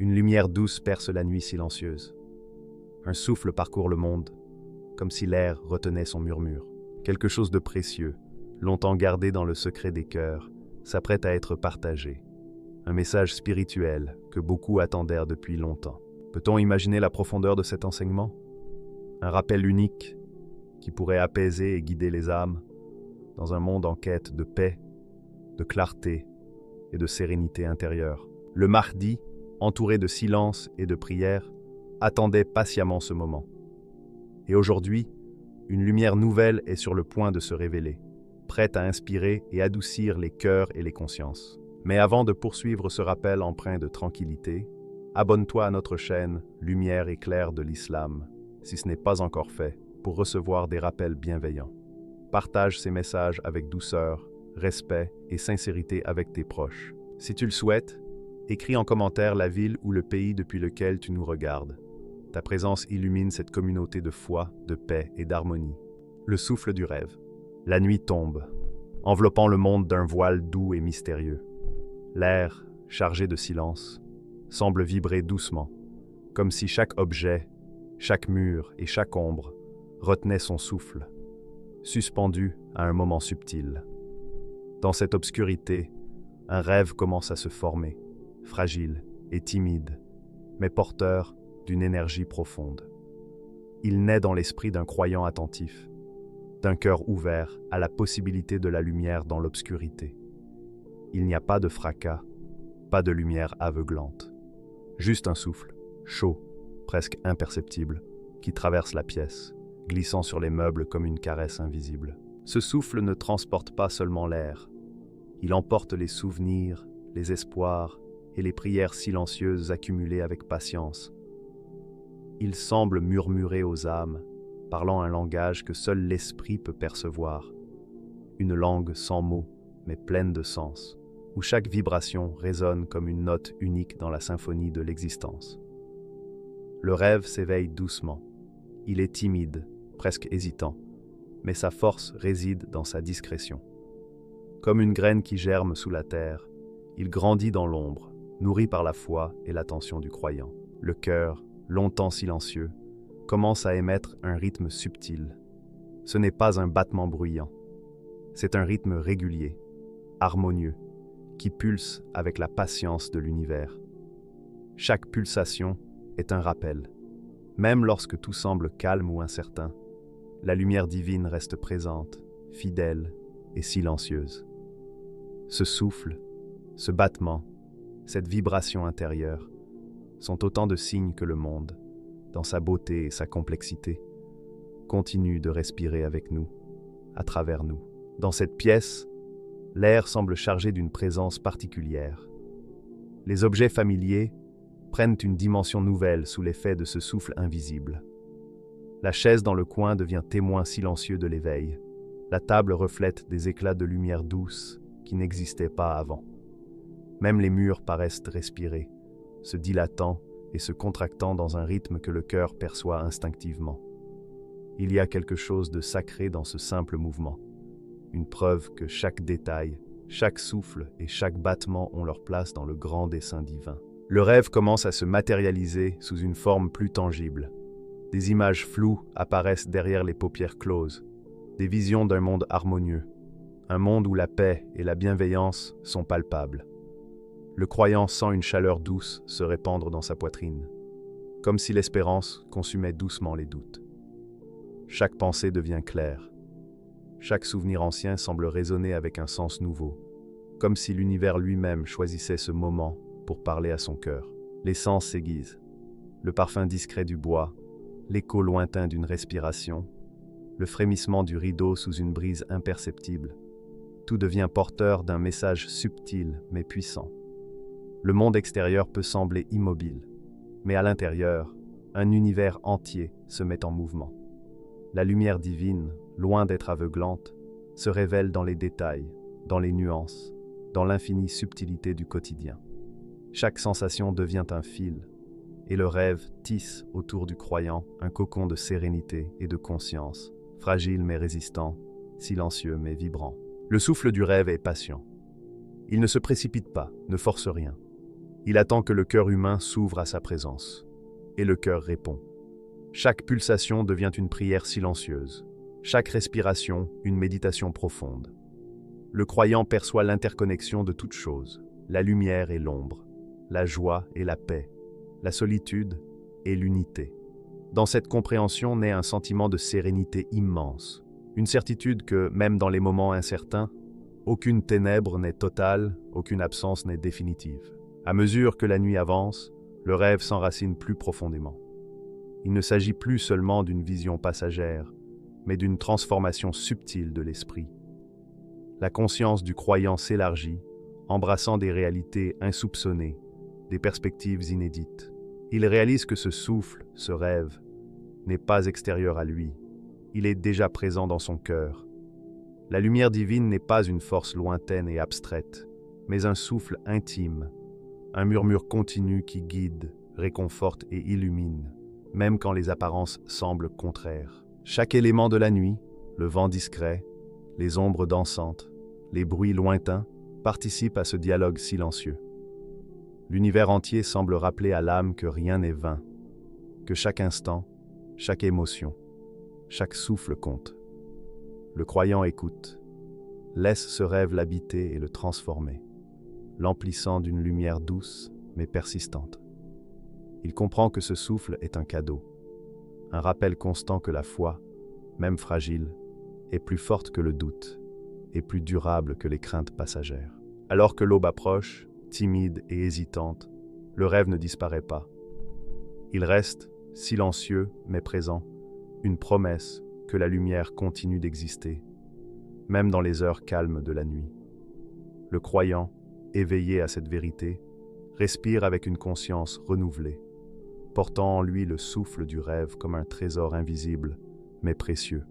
Une lumière douce perce la nuit silencieuse. Un souffle parcourt le monde, comme si l'air retenait son murmure. Quelque chose de précieux, longtemps gardé dans le secret des cœurs, s'apprête à être partagé. Un message spirituel que beaucoup attendèrent depuis longtemps. Peut-on imaginer la profondeur de cet enseignement? Un rappel unique qui pourrait apaiser et guider les âmes dans un monde en quête de paix, de clarté et de sérénité intérieure. Le Mahdi, entouré de silence et de prière, attendait patiemment ce moment. Et aujourd'hui, une lumière nouvelle est sur le point de se révéler, prête à inspirer et adoucir les cœurs et les consciences. Mais avant de poursuivre ce rappel empreint de tranquillité, abonne-toi à notre chaîne Lumière et Clair de l'Islam, si ce n'est pas encore fait, pour recevoir des rappels bienveillants. Partage ces messages avec douceur, respect et sincérité avec tes proches. Si tu le souhaites, écris en commentaire la ville ou le pays depuis lequel tu nous regardes. Ta présence illumine cette communauté de foi, de paix et d'harmonie. Le souffle du rêve. La nuit tombe, enveloppant le monde d'un voile doux et mystérieux. L'air, chargé de silence, semble vibrer doucement, comme si chaque objet, chaque mur et chaque ombre retenait son souffle, suspendu à un moment subtil. Dans cette obscurité, un rêve commence à se former, fragile et timide, mais porteur d'une énergie profonde. Il naît dans l'esprit d'un croyant attentif, d'un cœur ouvert à la possibilité de la lumière dans l'obscurité. Il n'y a pas de fracas, pas de lumière aveuglante. Juste un souffle, chaud, presque imperceptible, qui traverse la pièce, glissant sur les meubles comme une caresse invisible. Ce souffle ne transporte pas seulement l'air. Il emporte les souvenirs, les espoirs et les prières silencieuses accumulées avec patience. Il semble murmurer aux âmes, parlant un langage que seul l'esprit peut percevoir. Une langue sans mots, mais pleine de sens, où chaque vibration résonne comme une note unique dans la symphonie de l'existence. Le rêve s'éveille doucement. Il est timide, presque hésitant, mais sa force réside dans sa discrétion. Comme une graine qui germe sous la terre, il grandit dans l'ombre, nourri par la foi et l'attention du croyant. Le cœur, longtemps silencieux, commence à émettre un rythme subtil. Ce n'est pas un battement bruyant, c'est un rythme régulier, harmonieux, qui pulse avec la patience de l'univers. Chaque pulsation est un rappel. Même lorsque tout semble calme ou incertain, la lumière divine reste présente, fidèle et silencieuse. Ce souffle, ce battement, cette vibration intérieure sont autant de signes que le monde, dans sa beauté et sa complexité, continue de respirer avec nous, à travers nous. Dans cette pièce, l'air semble chargé d'une présence particulière. Les objets familiers prennent une dimension nouvelle sous l'effet de ce souffle invisible. La chaise dans le coin devient témoin silencieux de l'éveil. La table reflète des éclats de lumière douce qui n'existaient pas avant. Même les murs paraissent respirer, se dilatant et se contractant dans un rythme que le cœur perçoit instinctivement. Il y a quelque chose de sacré dans ce simple mouvement, une preuve que chaque détail, chaque souffle et chaque battement ont leur place dans le grand dessein divin. Le rêve commence à se matérialiser sous une forme plus tangible. Des images floues apparaissent derrière les paupières closes, des visions d'un monde harmonieux, un monde où la paix et la bienveillance sont palpables. Le croyant sent une chaleur douce se répandre dans sa poitrine, comme si l'espérance consumait doucement les doutes. Chaque pensée devient claire. Chaque souvenir ancien semble résonner avec un sens nouveau, comme si l'univers lui-même choisissait ce moment pour parler à son cœur. Les sens s'aiguisent. Le parfum discret du bois, l'écho lointain d'une respiration, le frémissement du rideau sous une brise imperceptible. Tout devient porteur d'un message subtil mais puissant. Le monde extérieur peut sembler immobile, mais à l'intérieur, un univers entier se met en mouvement. La lumière divine, loin d'être aveuglante, se révèle dans les détails, dans les nuances, dans l'infinie subtilité du quotidien. Chaque sensation devient un fil, et le rêve tisse autour du croyant un cocon de sérénité et de conscience, fragile mais résistant, silencieux mais vibrant. Le souffle du rêve est patient. Il ne se précipite pas, ne force rien. Il attend que le cœur humain s'ouvre à sa présence. Et le cœur répond. Chaque pulsation devient une prière silencieuse. Chaque respiration, une méditation profonde. Le croyant perçoit l'interconnexion de toutes choses, la lumière et l'ombre, la joie et la paix, la solitude et l'unité. Dans cette compréhension naît un sentiment de sérénité immense, une certitude que, même dans les moments incertains, aucune ténèbre n'est totale, aucune absence n'est définitive. À mesure que la nuit avance, le rêve s'enracine plus profondément. Il ne s'agit plus seulement d'une vision passagère, mais d'une transformation subtile de l'esprit. La conscience du croyant s'élargit, embrassant des réalités insoupçonnées, des perspectives inédites. Il réalise que ce souffle, ce rêve, n'est pas extérieur à lui. Il est déjà présent dans son cœur. La lumière divine n'est pas une force lointaine et abstraite, mais un souffle intime, un murmure continu qui guide, réconforte et illumine, même quand les apparences semblent contraires. Chaque élément de la nuit, le vent discret, les ombres dansantes, les bruits lointains, participent à ce dialogue silencieux. L'univers entier semble rappeler à l'âme que rien n'est vain, que chaque instant, chaque émotion, chaque souffle compte. Le croyant écoute, laisse ce rêve l'habiter et le transformer, l'emplissant d'une lumière douce mais persistante. Il comprend que ce souffle est un cadeau, un rappel constant que la foi, même fragile, est plus forte que le doute et plus durable que les craintes passagères. Alors que l'aube approche, timide et hésitante, le rêve ne disparaît pas. Il reste, silencieux mais présent, une promesse que la lumière continue d'exister, même dans les heures calmes de la nuit. Le croyant, éveillé à cette vérité, respire avec une conscience renouvelée, portant en lui le souffle du rêve comme un trésor invisible, mais précieux.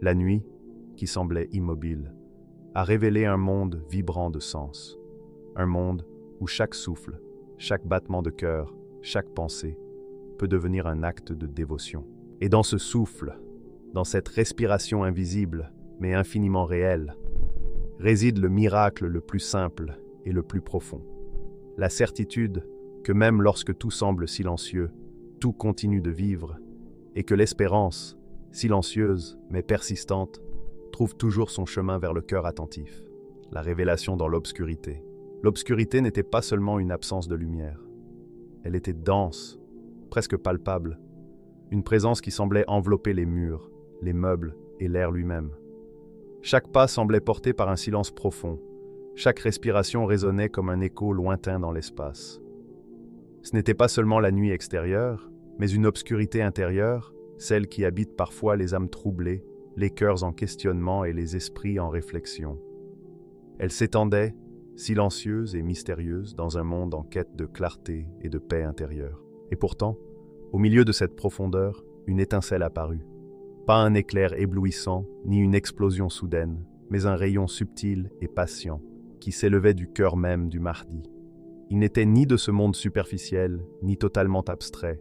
La nuit, qui semblait immobile, a révélé un monde vibrant de sens, un monde où chaque souffle, chaque battement de cœur, chaque pensée peut devenir un acte de dévotion. Et dans ce souffle, dans cette respiration invisible, mais infiniment réelle, réside le miracle le plus simple et le plus profond. La certitude que même lorsque tout semble silencieux, tout continue de vivre, et que l'espérance, silencieuse mais persistante, trouve toujours son chemin vers le cœur attentif. La révélation dans l'obscurité. L'obscurité n'était pas seulement une absence de lumière. Elle était dense, presque palpable, une présence qui semblait envelopper les murs, les meubles et l'air lui-même. Chaque pas semblait porté par un silence profond. Chaque respiration résonnait comme un écho lointain dans l'espace. Ce n'était pas seulement la nuit extérieure, mais une obscurité intérieure, celle qui habite parfois les âmes troublées, les cœurs en questionnement et les esprits en réflexion. Elle s'étendait, silencieuse et mystérieuse, dans un monde en quête de clarté et de paix intérieure. Et pourtant, au milieu de cette profondeur, une étincelle apparut. Pas un éclair éblouissant, ni une explosion soudaine, mais un rayon subtil et patient, qui s'élevait du cœur même du Mahdi. Il n'était ni de ce monde superficiel, ni totalement abstrait,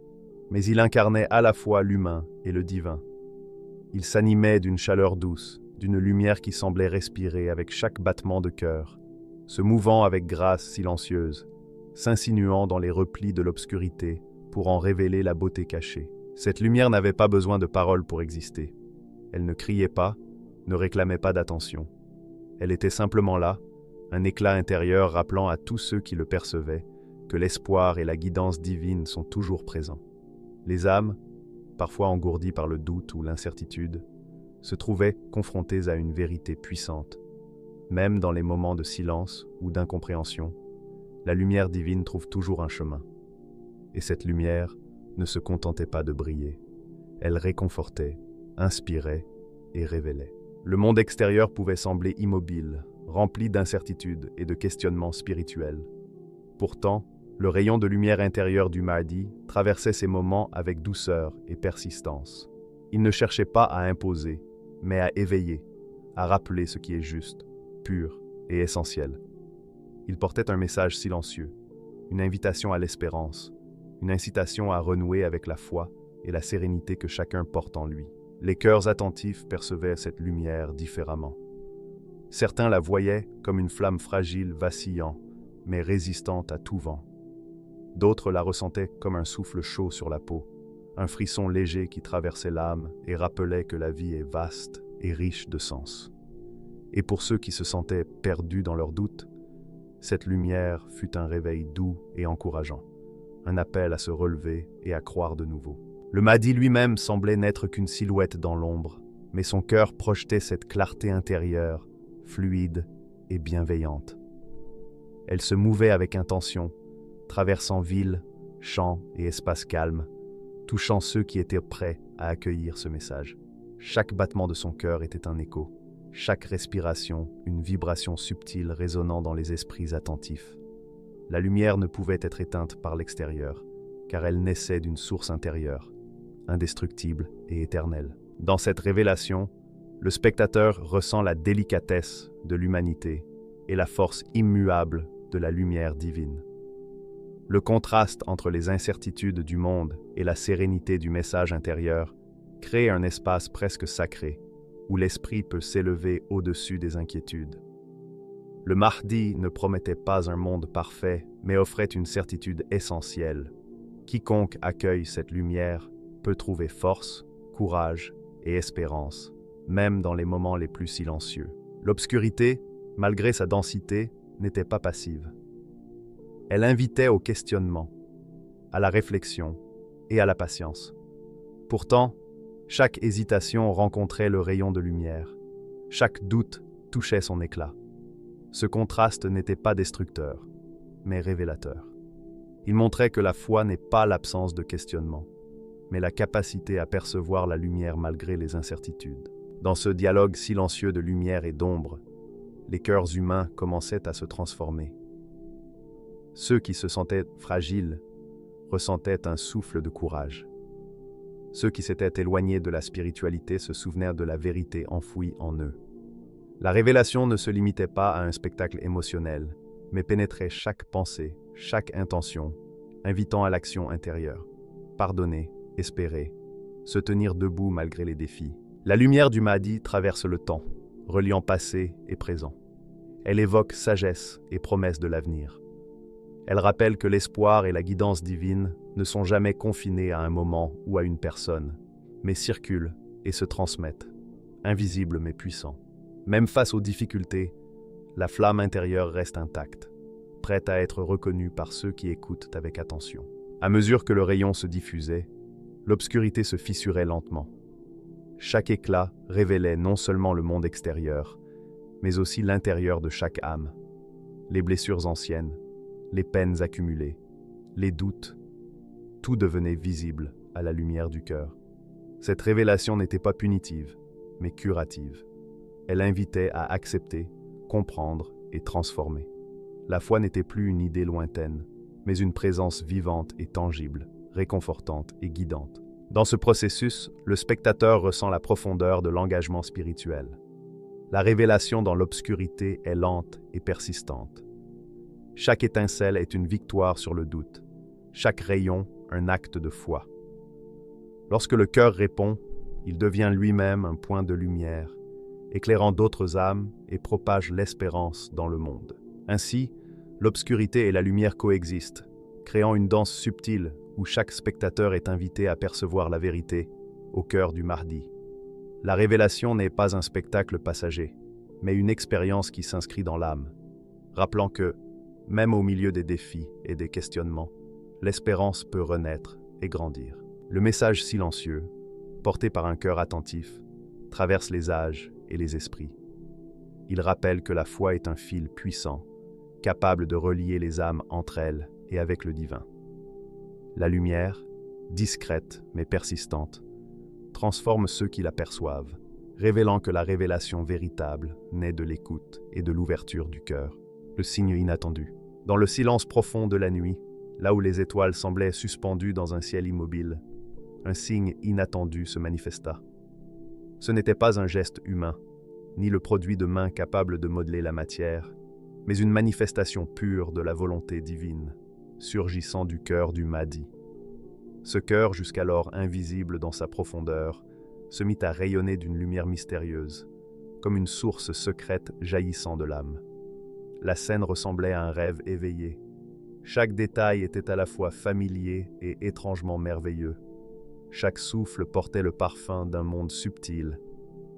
mais il incarnait à la fois l'humain et le divin. Il s'animait d'une chaleur douce, d'une lumière qui semblait respirer avec chaque battement de cœur, se mouvant avec grâce silencieuse, s'insinuant dans les replis de l'obscurité pour en révéler la beauté cachée. Cette lumière n'avait pas besoin de paroles pour exister. Elle ne criait pas, ne réclamait pas d'attention. Elle était simplement là, un éclat intérieur rappelant à tous ceux qui le percevaient que l'espoir et la guidance divine sont toujours présents. Les âmes, parfois engourdies par le doute ou l'incertitude, se trouvaient confrontées à une vérité puissante. Même dans les moments de silence ou d'incompréhension, la lumière divine trouve toujours un chemin. Et cette lumière ne se contentait pas de briller. Elle réconfortait, inspirait et révélait. Le monde extérieur pouvait sembler immobile, rempli d'incertitudes et de questionnements spirituels. Pourtant, le rayon de lumière intérieure du Mahdi traversait ces moments avec douceur et persistance. Il ne cherchait pas à imposer, mais à éveiller, à rappeler ce qui est juste, pur et essentiel. Il portait un message silencieux, une invitation à l'espérance, une incitation à renouer avec la foi et la sérénité que chacun porte en lui. Les cœurs attentifs percevaient cette lumière différemment. Certains la voyaient comme une flamme fragile vacillant, mais résistante à tout vent. D'autres la ressentaient comme un souffle chaud sur la peau, un frisson léger qui traversait l'âme et rappelait que la vie est vaste et riche de sens. Et pour ceux qui se sentaient perdus dans leurs doutes, cette lumière fut un réveil doux et encourageant, un appel à se relever et à croire de nouveau. Le Mahdi lui-même semblait n'être qu'une silhouette dans l'ombre, mais son cœur projetait cette clarté intérieure, fluide et bienveillante. Elle se mouvait avec intention, traversant villes, champs et espaces calmes, touchant ceux qui étaient prêts à accueillir ce message. Chaque battement de son cœur était un écho, chaque respiration une vibration subtile résonnant dans les esprits attentifs. La lumière ne pouvait être éteinte par l'extérieur, car elle naissait d'une source intérieure, indestructible et éternelle. Dans cette révélation, le spectateur ressent la délicatesse de l'humanité et la force immuable de la lumière divine. Le contraste entre les incertitudes du monde et la sérénité du message intérieur crée un espace presque sacré, où l'esprit peut s'élever au-dessus des inquiétudes. Le Mahdi ne promettait pas un monde parfait, mais offrait une certitude essentielle. Quiconque accueille cette lumière peut trouver force, courage et espérance, même dans les moments les plus silencieux. L'obscurité, malgré sa densité, n'était pas passive. Elle invitait au questionnement, à la réflexion et à la patience. Pourtant, chaque hésitation rencontrait le rayon de lumière. Chaque doute touchait son éclat. Ce contraste n'était pas destructeur, mais révélateur. Il montrait que la foi n'est pas l'absence de questionnement, mais la capacité à percevoir la lumière malgré les incertitudes. Dans ce dialogue silencieux de lumière et d'ombre, les cœurs humains commençaient à se transformer. Ceux qui se sentaient fragiles ressentaient un souffle de courage. Ceux qui s'étaient éloignés de la spiritualité se souvenaient de la vérité enfouie en eux. La révélation ne se limitait pas à un spectacle émotionnel, mais pénétrait chaque pensée, chaque intention, invitant à l'action intérieure. Pardonner, espérer, se tenir debout malgré les défis. La lumière du Mahdi traverse le temps, reliant passé et présent. Elle évoque sagesse et promesse de l'avenir. Elle rappelle que l'espoir et la guidance divine ne sont jamais confinés à un moment ou à une personne, mais circulent et se transmettent, invisibles mais puissants. Même face aux difficultés, la flamme intérieure reste intacte, prête à être reconnue par ceux qui écoutent avec attention. À mesure que le rayon se diffusait, l'obscurité se fissurait lentement. Chaque éclat révélait non seulement le monde extérieur, mais aussi l'intérieur de chaque âme. Les blessures anciennes, les peines accumulées, les doutes, tout devenait visible à la lumière du cœur. Cette révélation n'était pas punitive, mais curative. Elle invitait à accepter, comprendre et transformer. La foi n'était plus une idée lointaine, mais une présence vivante et tangible, réconfortante et guidante. Dans ce processus, le spectateur ressent la profondeur de l'engagement spirituel. La révélation dans l'obscurité est lente et persistante. Chaque étincelle est une victoire sur le doute, chaque rayon un acte de foi. Lorsque le cœur répond, il devient lui-même un point de lumière, éclairant d'autres âmes et propage l'espérance dans le monde. Ainsi, l'obscurité et la lumière coexistent, créant une danse subtile où chaque spectateur est invité à percevoir la vérité au cœur du Mahdi. La révélation n'est pas un spectacle passager, mais une expérience qui s'inscrit dans l'âme, rappelant que, même au milieu des défis et des questionnements, l'espérance peut renaître et grandir. Le message silencieux, porté par un cœur attentif, traverse les âges et les esprits. Il rappelle que la foi est un fil puissant, capable de relier les âmes entre elles et avec le divin. La lumière, discrète mais persistante, transforme ceux qui la perçoivent, révélant que la révélation véritable naît de l'écoute et de l'ouverture du cœur, le signe inattendu. Dans le silence profond de la nuit, là où les étoiles semblaient suspendues dans un ciel immobile, un signe inattendu se manifesta. Ce n'était pas un geste humain, ni le produit de mains capables de modeler la matière, mais une manifestation pure de la volonté divine, surgissant du cœur du Mahdi. Ce cœur, jusqu'alors invisible dans sa profondeur, se mit à rayonner d'une lumière mystérieuse, comme une source secrète jaillissant de l'âme. La scène ressemblait à un rêve éveillé. Chaque détail était à la fois familier et étrangement merveilleux. Chaque souffle portait le parfum d'un monde subtil,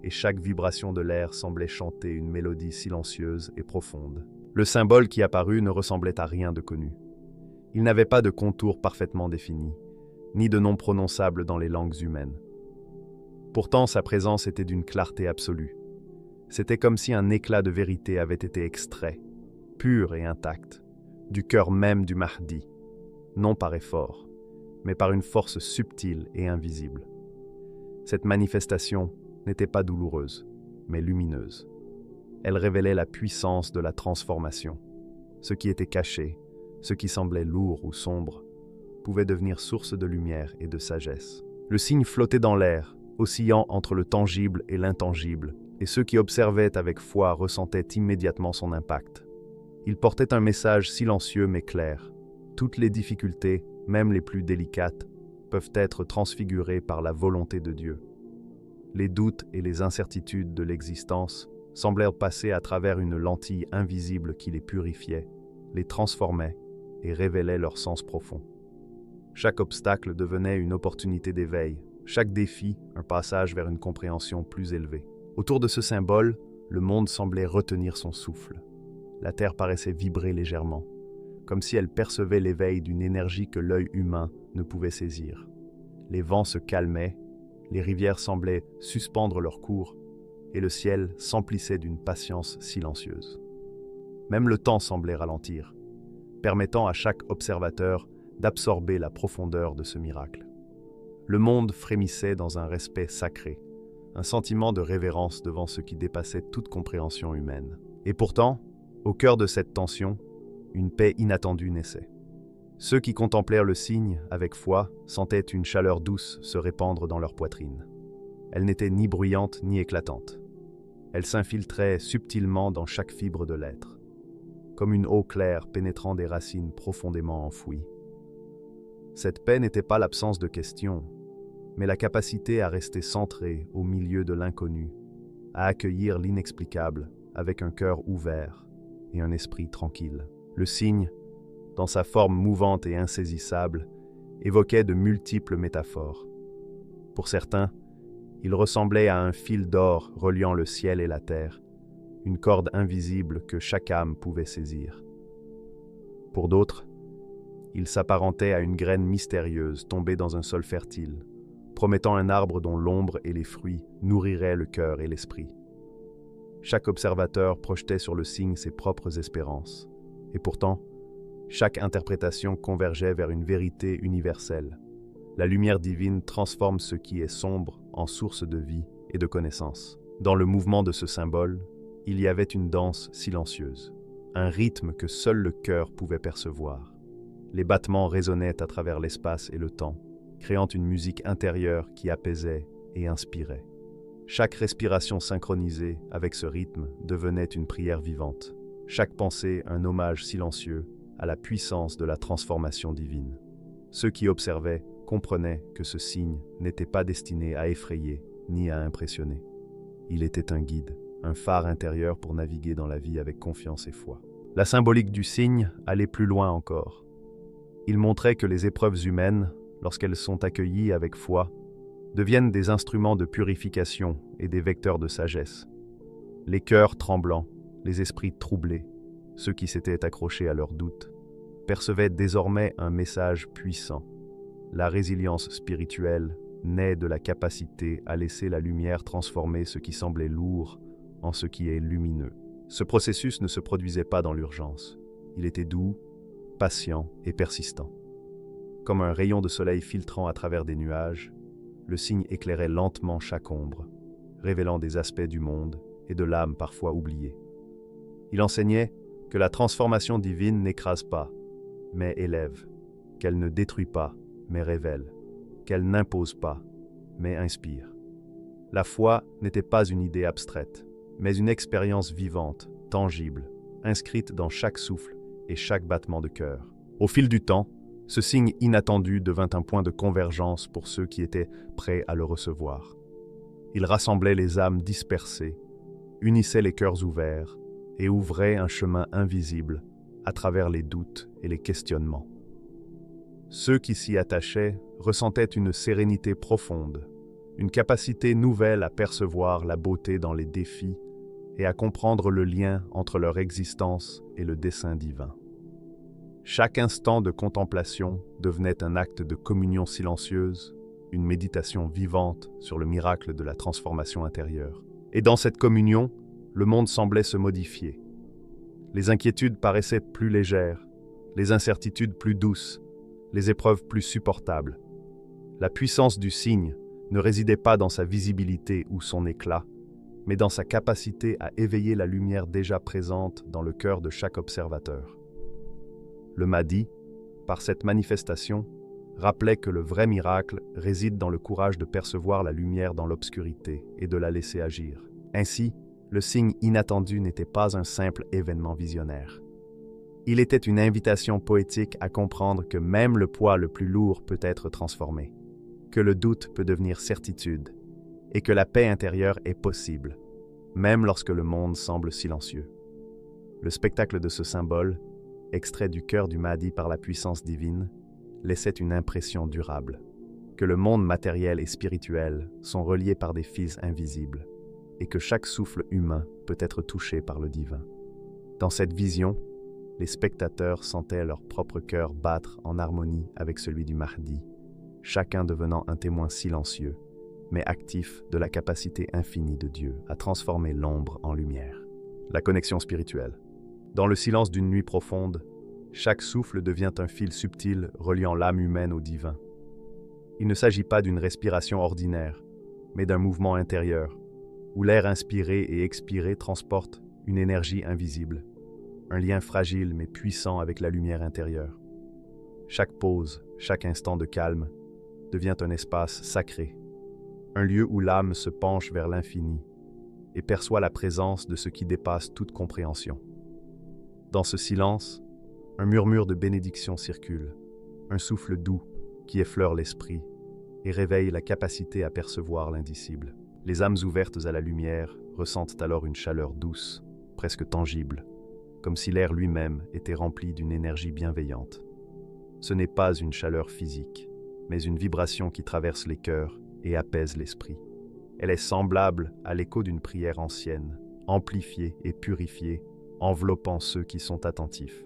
et chaque vibration de l'air semblait chanter une mélodie silencieuse et profonde. Le symbole qui apparut ne ressemblait à rien de connu. Il n'avait pas de contours parfaitement définis, ni de nom prononçable dans les langues humaines. Pourtant, sa présence était d'une clarté absolue. C'était comme si un éclat de vérité avait été extrait, pur et intact, du cœur même du Mahdi, non par effort, mais par une force subtile et invisible. Cette manifestation n'était pas douloureuse, mais lumineuse. Elle révélait la puissance de la transformation. Ce qui était caché, ce qui semblait lourd ou sombre, pouvait devenir source de lumière et de sagesse. Le signe flottait dans l'air, oscillant entre le tangible et l'intangible, et ceux qui observaient avec foi ressentaient immédiatement son impact. Il portait un message silencieux mais clair. Toutes les difficultés, même les plus délicates, peuvent être transfigurées par la volonté de Dieu. Les doutes et les incertitudes de l'existence semblèrent passer à travers une lentille invisible qui les purifiait, les transformait et révélait leur sens profond. Chaque obstacle devenait une opportunité d'éveil, chaque défi un passage vers une compréhension plus élevée. Autour de ce symbole, le monde semblait retenir son souffle. La terre paraissait vibrer légèrement, comme si elle percevait l'éveil d'une énergie que l'œil humain ne pouvait saisir. Les vents se calmaient, les rivières semblaient suspendre leur cours, et le ciel s'emplissait d'une patience silencieuse. Même le temps semblait ralentir, permettant à chaque observateur d'absorber la profondeur de ce miracle. Le monde frémissait dans un respect sacré, un sentiment de révérence devant ce qui dépassait toute compréhension humaine. Et pourtant, au cœur de cette tension, une paix inattendue naissait. Ceux qui contemplèrent le signe avec foi sentaient une chaleur douce se répandre dans leur poitrine. Elle n'était ni bruyante ni éclatante. Elle s'infiltrait subtilement dans chaque fibre de l'être, comme une eau claire pénétrant des racines profondément enfouies. Cette paix n'était pas l'absence de questions, mais la capacité à rester centré au milieu de l'inconnu, à accueillir l'inexplicable avec un cœur ouvert et un esprit tranquille. Le signe, dans sa forme mouvante et insaisissable, évoquait de multiples métaphores. Pour certains, il ressemblait à un fil d'or reliant le ciel et la terre, une corde invisible que chaque âme pouvait saisir. Pour d'autres, il s'apparentait à une graine mystérieuse tombée dans un sol fertile, promettant un arbre dont l'ombre et les fruits nourriraient le cœur et l'esprit. Chaque observateur projetait sur le signe ses propres espérances, et pourtant, chaque interprétation convergeait vers une vérité universelle. La lumière divine transforme ce qui est sombre en source de vie et de connaissance. Dans le mouvement de ce symbole, il y avait une danse silencieuse, un rythme que seul le cœur pouvait percevoir. Les battements résonnaient à travers l'espace et le temps, créant une musique intérieure qui apaisait et inspirait. Chaque respiration synchronisée avec ce rythme devenait une prière vivante, chaque pensée un hommage silencieux à la puissance de la transformation divine. Ceux qui observaient comprenaient que ce signe n'était pas destiné à effrayer ni à impressionner. Il était un guide, un phare intérieur pour naviguer dans la vie avec confiance et foi. La symbolique du signe allait plus loin encore. Il montrait que les épreuves humaines, lorsqu'elles sont accueillies avec foi, deviennent des instruments de purification et des vecteurs de sagesse. Les cœurs tremblants, les esprits troublés, ceux qui s'étaient accrochés à leurs doutes, percevaient désormais un message puissant. La résilience spirituelle naît de la capacité à laisser la lumière transformer ce qui semblait lourd en ce qui est lumineux. Ce processus ne se produisait pas dans l'urgence. Il était doux, patient et persistant. Comme un rayon de soleil filtrant à travers des nuages, le signe éclairait lentement chaque ombre, révélant des aspects du monde et de l'âme parfois oubliés. Il enseignait que la transformation divine n'écrase pas, mais élève, qu'elle ne détruit pas, mais révèle, qu'elle n'impose pas, mais inspire. La foi n'était pas une idée abstraite, mais une expérience vivante, tangible, inscrite dans chaque souffle et chaque battement de cœur. Au fil du temps, ce signe inattendu devint un point de convergence pour ceux qui étaient prêts à le recevoir. Il rassemblait les âmes dispersées, unissait les cœurs ouverts et ouvrait un chemin invisible à travers les doutes et les questionnements. Ceux qui s'y attachaient ressentaient une sérénité profonde, une capacité nouvelle à percevoir la beauté dans les défis et à comprendre le lien entre leur existence et le dessein divin. Chaque instant de contemplation devenait un acte de communion silencieuse, une méditation vivante sur le miracle de la transformation intérieure. Et dans cette communion, le monde semblait se modifier. Les inquiétudes paraissaient plus légères, les incertitudes plus douces, les épreuves plus supportables. La puissance du signe ne résidait pas dans sa visibilité ou son éclat, mais dans sa capacité à éveiller la lumière déjà présente dans le cœur de chaque observateur. Le Mahdi, par cette manifestation, rappelait que le vrai miracle réside dans le courage de percevoir la lumière dans l'obscurité et de la laisser agir. Ainsi, le signe inattendu n'était pas un simple événement visionnaire. Il était une invitation poétique à comprendre que même le poids le plus lourd peut être transformé, que le doute peut devenir certitude, et que la paix intérieure est possible, même lorsque le monde semble silencieux. Le spectacle de ce symbole, extrait du cœur du Mahdi par la puissance divine, laissait une impression durable, que le monde matériel et spirituel sont reliés par des fils invisibles, et que chaque souffle humain peut être touché par le divin. Dans cette vision, les spectateurs sentaient leur propre cœur battre en harmonie avec celui du Mahdi, chacun devenant un témoin silencieux, mais actif de la capacité infinie de Dieu à transformer l'ombre en lumière. La connexion spirituelle. Dans le silence d'une nuit profonde, chaque souffle devient un fil subtil reliant l'âme humaine au divin. Il ne s'agit pas d'une respiration ordinaire, mais d'un mouvement intérieur, où l'air inspiré et expiré transporte une énergie invisible, un lien fragile mais puissant avec la lumière intérieure. Chaque pause, chaque instant de calme devient un espace sacré, un lieu où l'âme se penche vers l'infini et perçoit la présence de ce qui dépasse toute compréhension. Dans ce silence, un murmure de bénédiction circule, un souffle doux qui effleure l'esprit et réveille la capacité à percevoir l'indicible. Les âmes ouvertes à la lumière ressentent alors une chaleur douce, presque tangible, comme si l'air lui-même était rempli d'une énergie bienveillante. Ce n'est pas une chaleur physique, mais une vibration qui traverse les cœurs et apaise l'esprit. Elle est semblable à l'écho d'une prière ancienne, amplifiée et purifiée, enveloppant ceux qui sont attentifs.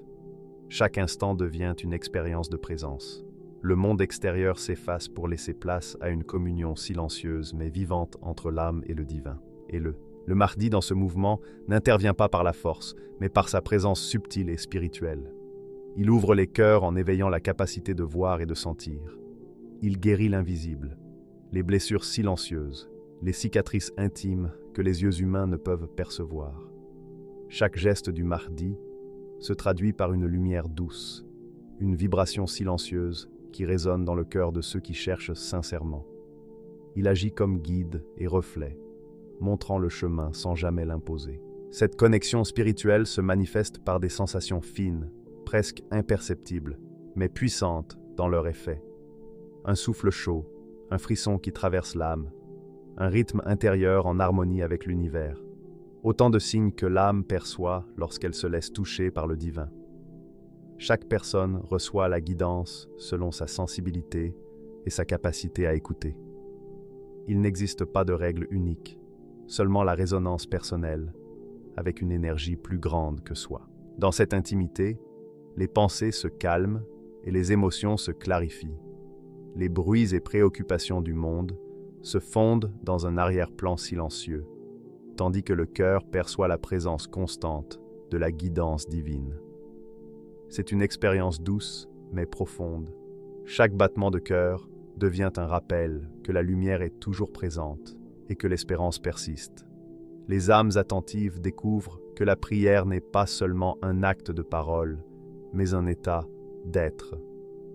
Chaque instant devient une expérience de présence. Le monde extérieur s'efface pour laisser place à une communion silencieuse mais vivante entre l'âme et le divin. Et le Mahdi dans ce mouvement n'intervient pas par la force, mais par sa présence subtile et spirituelle. Il ouvre les cœurs en éveillant la capacité de voir et de sentir. Il guérit l'invisible, les blessures silencieuses, les cicatrices intimes que les yeux humains ne peuvent percevoir. Chaque geste du Mahdi se traduit par une lumière douce, une vibration silencieuse qui résonne dans le cœur de ceux qui cherchent sincèrement. Il agit comme guide et reflet, montrant le chemin sans jamais l'imposer. Cette connexion spirituelle se manifeste par des sensations fines, presque imperceptibles, mais puissantes dans leur effet. Un souffle chaud, un frisson qui traverse l'âme, un rythme intérieur en harmonie avec l'univers. Autant de signes que l'âme perçoit lorsqu'elle se laisse toucher par le divin. Chaque personne reçoit la guidance selon sa sensibilité et sa capacité à écouter. Il n'existe pas de règle unique, seulement la résonance personnelle, avec une énergie plus grande que soi. Dans cette intimité, les pensées se calment et les émotions se clarifient. Les bruits et préoccupations du monde se fondent dans un arrière-plan silencieux, tandis que le cœur perçoit la présence constante de la guidance divine. C'est une expérience douce, mais profonde. Chaque battement de cœur devient un rappel que la lumière est toujours présente et que l'espérance persiste. Les âmes attentives découvrent que la prière n'est pas seulement un acte de parole, mais un état d'être,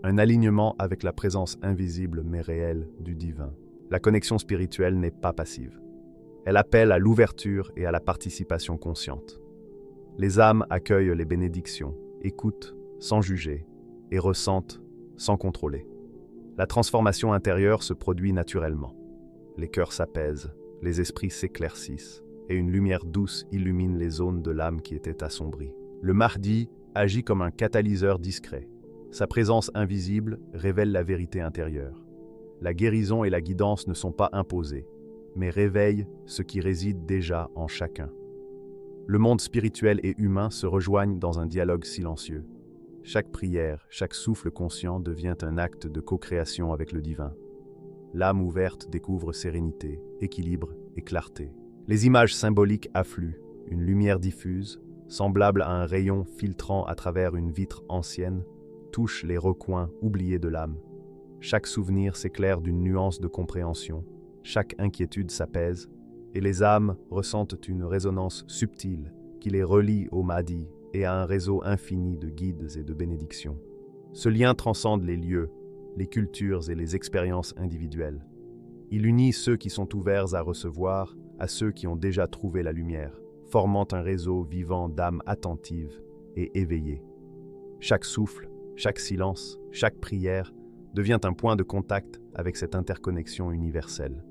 un alignement avec la présence invisible mais réelle du divin. La connexion spirituelle n'est pas passive. Elle appelle à l'ouverture et à la participation consciente. Les âmes accueillent les bénédictions, écoutent sans juger et ressentent sans contrôler. La transformation intérieure se produit naturellement. Les cœurs s'apaisent, les esprits s'éclaircissent et une lumière douce illumine les zones de l'âme qui étaient assombries. Le Mahdi agit comme un catalyseur discret. Sa présence invisible révèle la vérité intérieure. La guérison et la guidance ne sont pas imposées, mais réveillent ce qui réside déjà en chacun. Le monde spirituel et humain se rejoignent dans un dialogue silencieux. Chaque prière, chaque souffle conscient devient un acte de co-création avec le divin. L'âme ouverte découvre sérénité, équilibre et clarté. Les images symboliques affluent, une lumière diffuse, semblable à un rayon filtrant à travers une vitre ancienne, touche les recoins oubliés de l'âme. Chaque souvenir s'éclaire d'une nuance de compréhension, chaque inquiétude s'apaise, et les âmes ressentent une résonance subtile qui les relie au Mahdi et à un réseau infini de guides et de bénédictions. Ce lien transcende les lieux, les cultures et les expériences individuelles. Il unit ceux qui sont ouverts à recevoir à ceux qui ont déjà trouvé la lumière, formant un réseau vivant d'âmes attentives et éveillées. Chaque souffle, chaque silence, chaque prière devient un point de contact avec cette interconnexion universelle.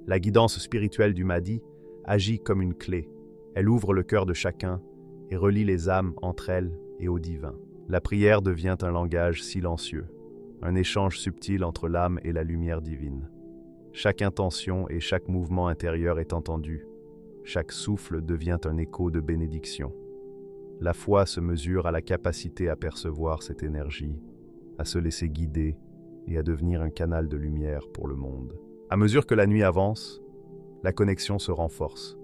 La guidance spirituelle du Mahdi agit comme une clé. Elle ouvre le cœur de chacun et relie les âmes entre elles et au divin. La prière devient un langage silencieux, un échange subtil entre l'âme et la lumière divine. Chaque intention et chaque mouvement intérieur est entendu. Chaque souffle devient un écho de bénédiction. La foi se mesure à la capacité à percevoir cette énergie, à se laisser guider et à devenir un canal de lumière pour le monde. À mesure que la nuit avance, la connexion se renforce.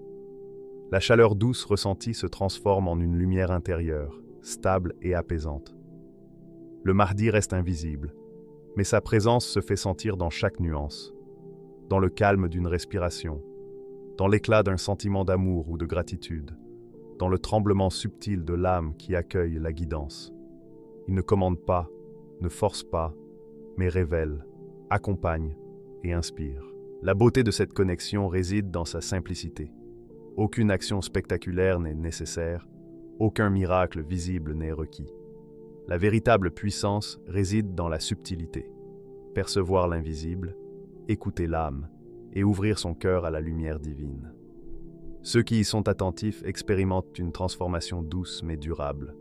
La chaleur douce ressentie se transforme en une lumière intérieure, stable et apaisante. Le Mahdi reste invisible, mais sa présence se fait sentir dans chaque nuance, dans le calme d'une respiration, dans l'éclat d'un sentiment d'amour ou de gratitude, dans le tremblement subtil de l'âme qui accueille la guidance. Il ne commande pas, ne force pas, mais révèle, accompagne et inspire. La beauté de cette connexion réside dans sa simplicité. Aucune action spectaculaire n'est nécessaire, aucun miracle visible n'est requis. La véritable puissance réside dans la subtilité. Percevoir l'invisible, écouter l'âme et ouvrir son cœur à la lumière divine. Ceux qui y sont attentifs expérimentent une transformation douce mais durable.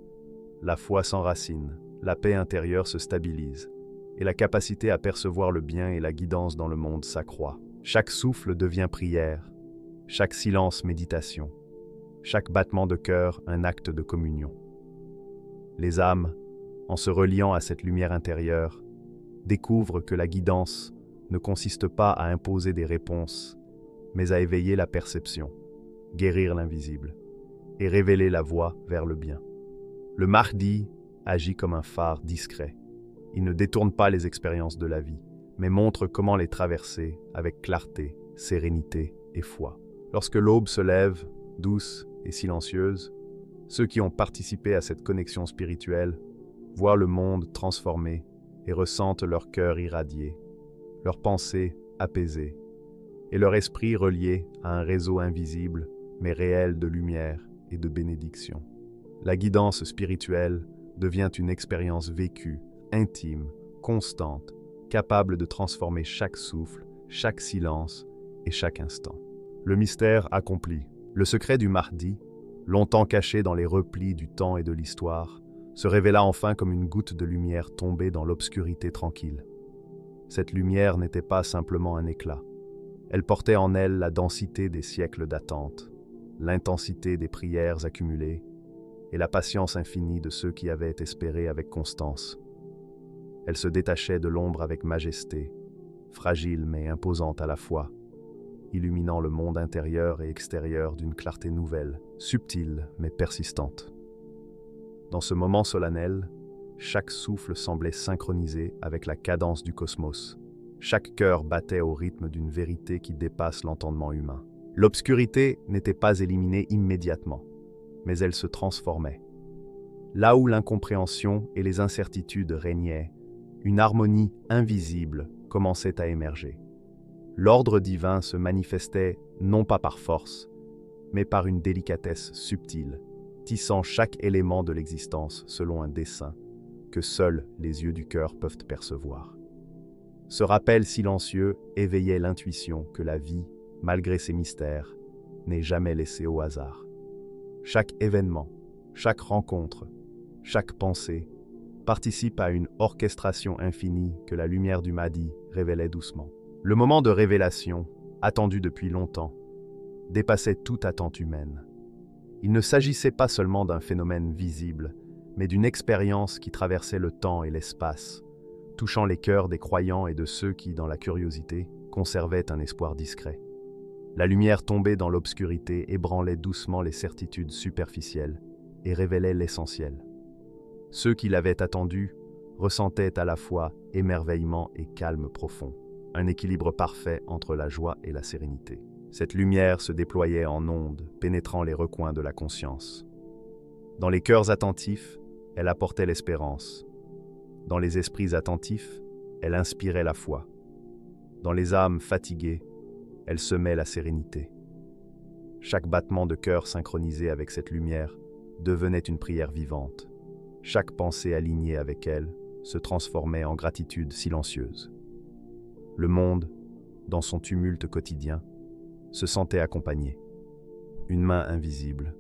La foi s'enracine, la paix intérieure se stabilise, et la capacité à percevoir le bien et la guidance dans le monde s'accroît. Chaque souffle devient prière, chaque silence méditation, chaque battement de cœur un acte de communion. Les âmes, en se reliant à cette lumière intérieure, découvrent que la guidance ne consiste pas à imposer des réponses, mais à éveiller la perception, guérir l'invisible et révéler la voie vers le bien. Le Mahdi agit comme un phare discret. Il ne détourne pas les expériences de la vie, mais montre comment les traverser avec clarté, sérénité et foi. Lorsque l'aube se lève, douce et silencieuse, ceux qui ont participé à cette connexion spirituelle voient le monde transformé et ressentent leur cœur irradié, leurs pensées apaisées et leur esprit relié à un réseau invisible mais réel de lumière et de bénédiction. La guidance spirituelle devient une expérience vécue, intime, constante, capable de transformer chaque souffle, chaque silence et chaque instant. Le mystère accompli. Le secret du Mahdi, longtemps caché dans les replis du temps et de l'histoire, se révéla enfin comme une goutte de lumière tombée dans l'obscurité tranquille. Cette lumière n'était pas simplement un éclat. Elle portait en elle la densité des siècles d'attente, l'intensité des prières accumulées et la patience infinie de ceux qui avaient espéré avec constance. Elle se détachait de l'ombre avec majesté, fragile mais imposante à la fois, illuminant le monde intérieur et extérieur d'une clarté nouvelle, subtile mais persistante. Dans ce moment solennel, chaque souffle semblait synchronisé avec la cadence du cosmos. Chaque cœur battait au rythme d'une vérité qui dépasse l'entendement humain. L'obscurité n'était pas éliminée immédiatement, mais elle se transformait. Là où l'incompréhension et les incertitudes régnaient, une harmonie invisible commençait à émerger. L'ordre divin se manifestait non pas par force, mais par une délicatesse subtile, tissant chaque élément de l'existence selon un dessein que seuls les yeux du cœur peuvent percevoir. Ce rappel silencieux éveillait l'intuition que la vie, malgré ses mystères, n'est jamais laissé au hasard. Chaque événement, chaque rencontre, chaque pensée participe à une orchestration infinie que la lumière du Mahdi révélait doucement. Le moment de révélation, attendu depuis longtemps, dépassait toute attente humaine. Il ne s'agissait pas seulement d'un phénomène visible, mais d'une expérience qui traversait le temps et l'espace, touchant les cœurs des croyants et de ceux qui, dans la curiosité, conservaient un espoir discret. La lumière tombée dans l'obscurité ébranlait doucement les certitudes superficielles et révélait l'essentiel. Ceux qui l'avaient attendu ressentaient à la fois émerveillement et calme profond, un équilibre parfait entre la joie et la sérénité. Cette lumière se déployait en ondes, pénétrant les recoins de la conscience. Dans les cœurs attentifs, elle apportait l'espérance. Dans les esprits attentifs, elle inspirait la foi. Dans les âmes fatiguées, elle semait la sérénité. Chaque battement de cœur synchronisé avec cette lumière devenait une prière vivante. Chaque pensée alignée avec elle se transformait en gratitude silencieuse. Le monde, dans son tumulte quotidien, se sentait accompagné. Une main invisible,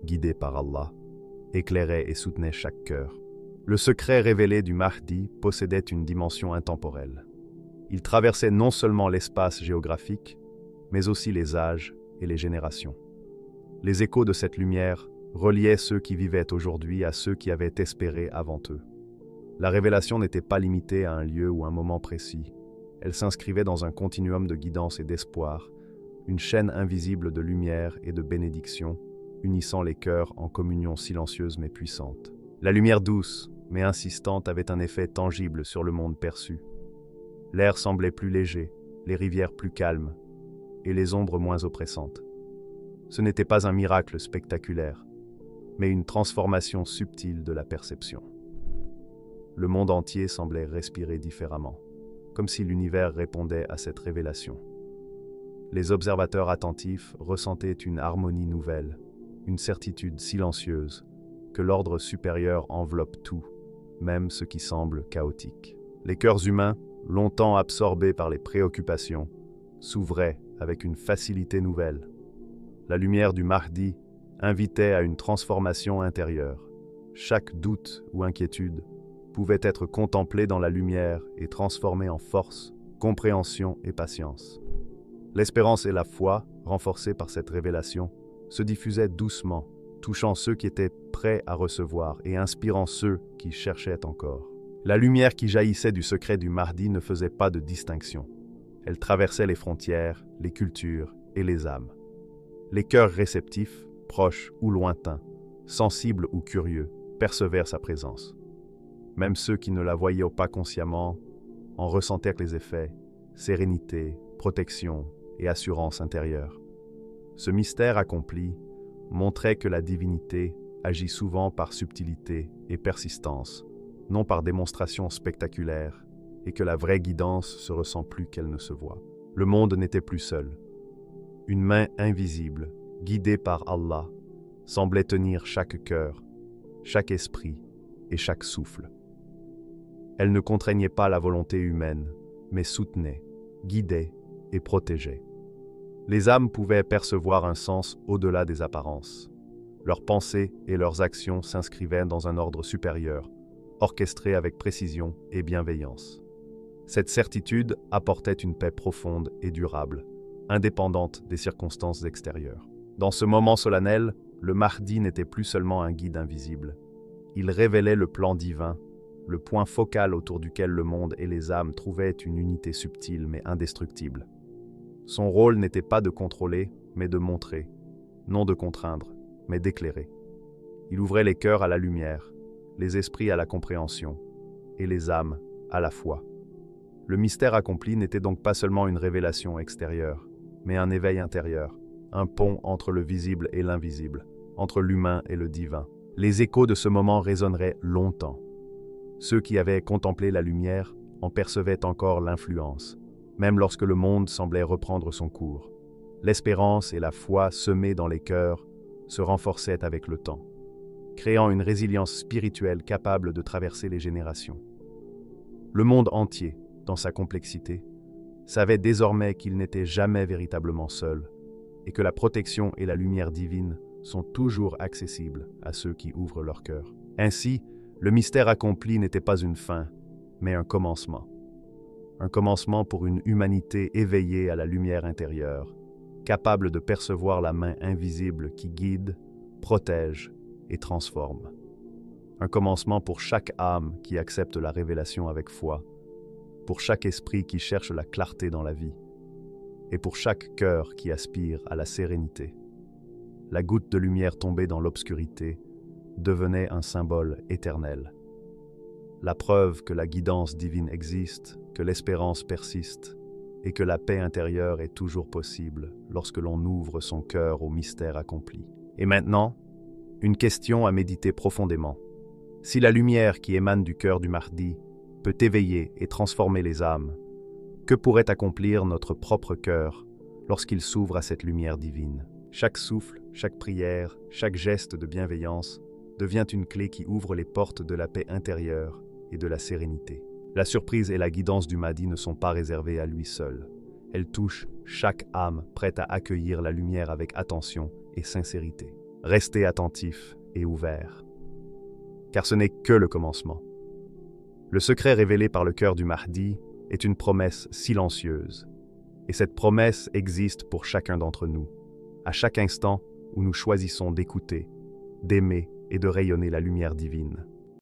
guidée par Allah, éclairait et soutenait chaque cœur. Le secret révélé du Mahdi possédait une dimension intemporelle. Il traversait non seulement l'espace géographique, mais aussi les âges et les générations. Les échos de cette lumière reliaient ceux qui vivaient aujourd'hui à ceux qui avaient espéré avant eux. La révélation n'était pas limitée à un lieu ou un moment précis. Elle s'inscrivait dans un continuum de guidance et d'espoir, une chaîne invisible de lumière et de bénédiction, unissant les cœurs en communion silencieuse mais puissante. La lumière douce, mais insistante, avait un effet tangible sur le monde perçu. L'air semblait plus léger, les rivières plus calmes, et les ombres moins oppressantes. Ce n'était pas un miracle spectaculaire, mais une transformation subtile de la perception. Le monde entier semblait respirer différemment, comme si l'univers répondait à cette révélation. Les observateurs attentifs ressentaient une harmonie nouvelle, une certitude silencieuse, que l'ordre supérieur enveloppe tout, même ce qui semble chaotique. Les cœurs humains, longtemps absorbés par les préoccupations, s'ouvraient avec une facilité nouvelle. La lumière du Mahdi invitait à une transformation intérieure. Chaque doute ou inquiétude pouvait être contemplé dans la lumière et transformé en force, compréhension et patience. L'espérance et la foi, renforcées par cette révélation, se diffusaient doucement, touchant ceux qui étaient prêts à recevoir et inspirant ceux qui cherchaient encore. La lumière qui jaillissait du secret du Mahdi ne faisait pas de distinction. Elle traversait les frontières, les cultures et les âmes. Les cœurs réceptifs, proches ou lointains, sensibles ou curieux, percevèrent sa présence. Même ceux qui ne la voyaient pas consciemment en ressentèrent les effets, sérénité, protection et assurance intérieure. Ce mystère accompli montrait que la divinité agit souvent par subtilité et persistance, non par démonstration spectaculaire, et que la vraie guidance se ressent plus qu'elle ne se voit. Le monde n'était plus seul. Une main invisible, guidée par Allah, semblait tenir chaque cœur, chaque esprit et chaque souffle. Elle ne contraignait pas la volonté humaine, mais soutenait, guidait et protégeait. Les âmes pouvaient percevoir un sens au-delà des apparences. Leurs pensées et leurs actions s'inscrivaient dans un ordre supérieur, orchestré avec précision et bienveillance. Cette certitude apportait une paix profonde et durable, indépendante des circonstances extérieures. Dans ce moment solennel, le Mahdi n'était plus seulement un guide invisible. Il révélait le plan divin, le point focal autour duquel le monde et les âmes trouvaient une unité subtile mais indestructible. Son rôle n'était pas de contrôler, mais de montrer, non de contraindre, mais d'éclairer. Il ouvrait les cœurs à la lumière, les esprits à la compréhension, et les âmes à la foi. Le mystère accompli n'était donc pas seulement une révélation extérieure, mais un éveil intérieur, un pont entre le visible et l'invisible, entre l'humain et le divin. Les échos de ce moment résonneraient longtemps. Ceux qui avaient contemplé la lumière en percevaient encore l'influence, même lorsque le monde semblait reprendre son cours. L'espérance et la foi semées dans les cœurs se renforçaient avec le temps, créant une résilience spirituelle capable de traverser les générations. Le monde entier, dans sa complexité, savait désormais qu'il n'était jamais véritablement seul, et que la protection et la lumière divine sont toujours accessibles à ceux qui ouvrent leur cœur. Ainsi, le mystère accompli n'était pas une fin, mais un commencement. Un commencement pour une humanité éveillée à la lumière intérieure, capable de percevoir la main invisible qui guide, protège et transforme. Un commencement pour chaque âme qui accepte la révélation avec foi, pour chaque esprit qui cherche la clarté dans la vie, et pour chaque cœur qui aspire à la sérénité. La goutte de lumière tombée dans l'obscurité devenait un symbole éternel. La preuve que la guidance divine existe, que l'espérance persiste, et que la paix intérieure est toujours possible lorsque l'on ouvre son cœur au mystère accompli. Et maintenant, une question à méditer profondément. Si la lumière qui émane du cœur du Mahdi peut éveiller et transformer les âmes, que pourrait accomplir notre propre cœur lorsqu'il s'ouvre à cette lumière divine? Chaque souffle, chaque prière, chaque geste de bienveillance devient une clé qui ouvre les portes de la paix intérieure et de la sérénité. La surprise et la guidance du Mahdi ne sont pas réservées à lui seul. Elles touchent chaque âme prête à accueillir la lumière avec attention et sincérité. Restez attentifs et ouverts, car ce n'est que le commencement. Le secret révélé par le cœur du Mahdi est une promesse silencieuse, et cette promesse existe pour chacun d'entre nous, à chaque instant où nous choisissons d'écouter, d'aimer et de rayonner la lumière divine.